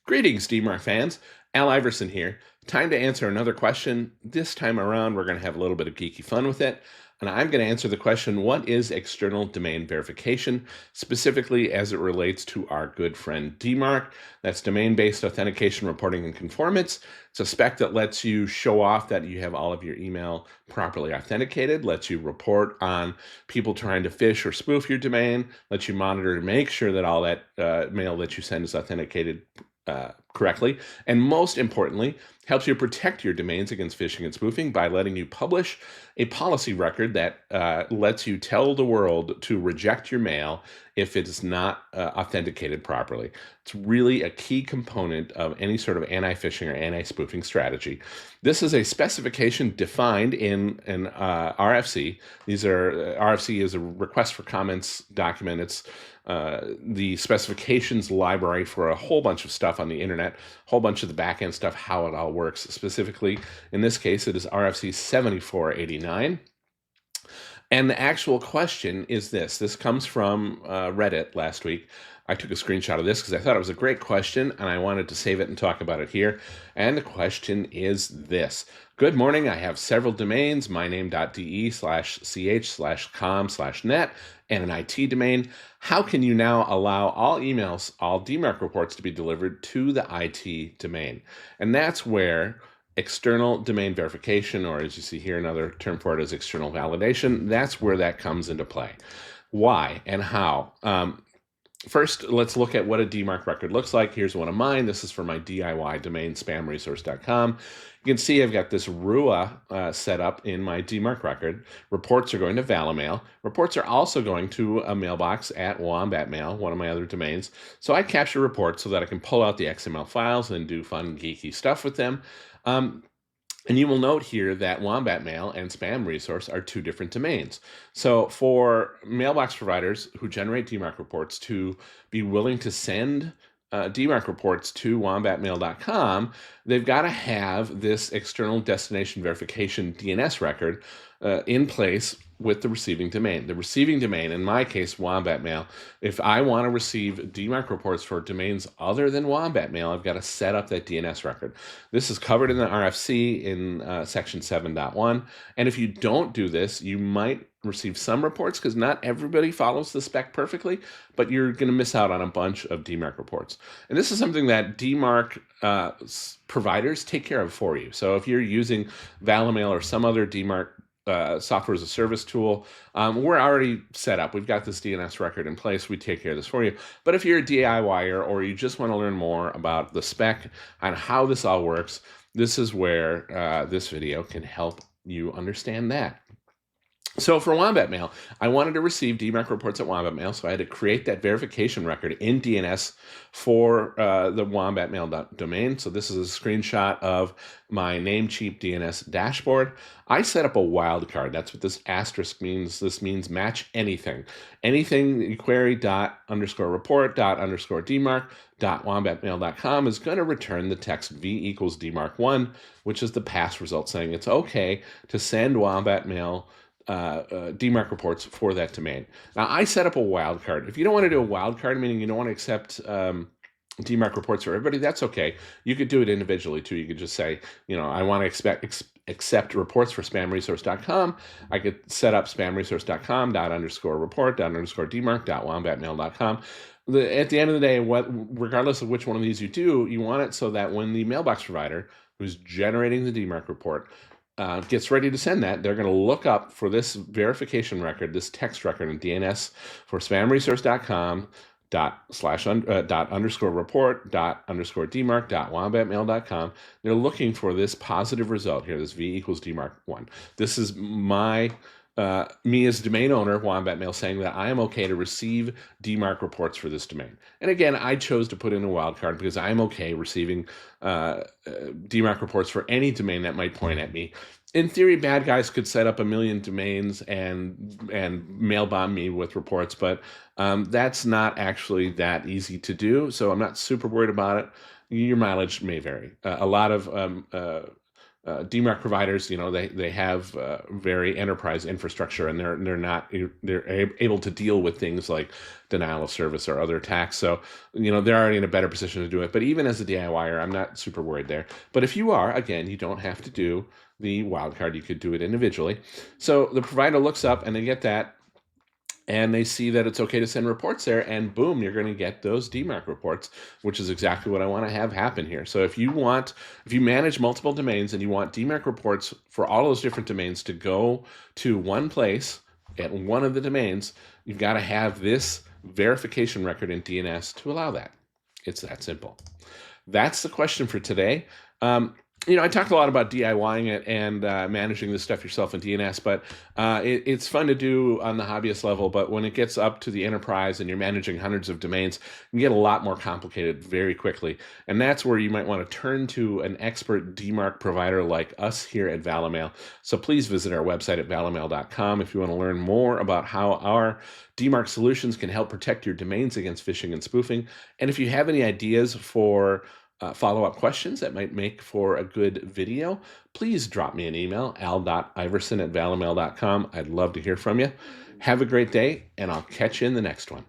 Greetings, DMARC fans. Al Iverson here. Time to answer another question. This time around, we're going to have a little bit of geeky fun with it. And I'm going to answer the question, what is external domain verification, specifically as it relates to our good friend DMARC? That's domain-based authentication, reporting, and conformance. It's a spec that lets you show off that you have all of your email properly authenticated, lets you report on people trying to phish or spoof your domain, lets you monitor to make sure that all that mail that you send is authenticated correctly, and most importantly, helps you protect your domains against phishing and spoofing by letting you publish a policy record that lets you tell the world to reject your mail if it is not authenticated properly. It's really a key component of any sort of anti-phishing or anti-spoofing strategy. This is a specification defined in RFC. These are RFC is a request for comments document. It's the specifications library for a whole bunch of stuff on the internet, a whole bunch of the backend stuff, how it all works. Specifically, in this case, it is RFC 7489. And the actual question is this. This comes from Reddit last week. I took a screenshot of this because I thought it was a great question and I wanted to save it and talk about it here. And the question is this. Good morning. I have several domains, myname.de/ch/com/net, and an IT domain. How can you now allow all emails, all DMARC reports to be delivered to the IT domain? And that's where external domain verification, or as you see here, another term for it is external validation, that's where that comes into play. Why and how? First, let's look at what a DMARC record looks like. Here's one of mine. This is for my DIY domain, spamresource.com. You can see I've got this RUA set up in my DMARC record. Reports are going to ValaMail. Reports are also going to a mailbox at Wombat Mail, one of my other domains. So I capture reports so that I can pull out the XML files and do fun, geeky stuff with them. And you will note here that Wombat Mail and Spam Resource are two different domains. So for mailbox providers who generate DMARC reports to be willing to send DMARC reports to wombatmail.com, they've got to have this external destination verification DNS record in place with the receiving domain. The receiving domain, in my case, Wombat Mail, if I want to receive DMARC reports for domains other than Wombat Mail, I've got to set up that DNS record. This is covered in the RFC in section 7.1. And if you don't do this, you might receive some reports because not everybody follows the spec perfectly, but you're going to miss out on a bunch of DMARC reports. And this is something that DMARC providers take care of for you. So if you're using ValaMail or some other DMARC software as a service tool, we're already set up. We've got this DNS record in place. We take care of this for you. But if you're a DIYer or you just want to learn more about the spec and how this all works, this is where this video can help you understand that. So for Wombat Mail, I wanted to receive DMARC reports at Wombat Mail, so I had to create that verification record in DNS for the Wombat Mail domain. So this is a screenshot of my Namecheap DNS dashboard. I set up a wildcard. That's what this asterisk means. This means match anything. Anything query ._report._DMARC.wombatmail.com is going to return the text v equals DMARC1, which is the pass result saying it's okay to send Wombat Mail DMARC reports for that domain. Now, I set up a wildcard. If you don't want to do a wildcard, meaning you don't want to accept DMARC reports for everybody, that's okay. You could do it individually too. You could just say, I want to accept reports for spamresource.com. I could set up spamresource.com ._report._DMARC.wombatmail.com. At the end of the day, regardless of which one of these you do, you want it so that when the mailbox provider who's generating the DMARC report gets ready to send that, they're going to look up for this verification record, this text record in DNS for spamresource.com ._report._DMARC.wombatmail.com. They're looking for this positive result here, this v equals DMARC1. This is my me as domain owner, Wombat Mail, saying that I am okay to receive DMARC reports for this domain. And again, I chose to put in a wildcard because I'm okay receiving DMARC reports for any domain that might point at me. In theory, bad guys could set up a million domains and mail bomb me with reports, but that's not actually that easy to do. So I'm not super worried about it. Your mileage may vary. A lot of DMARC providers, they have very enterprise infrastructure, and they're not able to deal with things like denial of service or other attacks. So, they're already in a better position to do it. But even as a DIYer, I'm not super worried there. But if you are, again, you don't have to do the wildcard. You could do it individually. So the provider looks up and they get that, and they see that it's okay to send reports there, and boom, you're going to get those DMARC reports, which is exactly what I want to have happen here. So if you manage multiple domains and you want DMARC reports for all those different domains to go to one place at one of the domains, you've got to have this verification record in DNS to allow that. It's that simple. That's the question for today. I talked a lot about DIYing it and managing this stuff yourself in DNS, but it's fun to do on the hobbyist level. But when it gets up to the enterprise and you're managing hundreds of domains, it can get a lot more complicated very quickly. And that's where you might want to turn to an expert DMARC provider like us here at Valimail. So please visit our website at valimail.com if you want to learn more about how our DMARC solutions can help protect your domains against phishing and spoofing. And if you have any ideas for follow-up questions that might make for a good video, please drop me an email, al.iverson@valimail.com. I'd love to hear from you. Have a great day, and I'll catch you in the next one.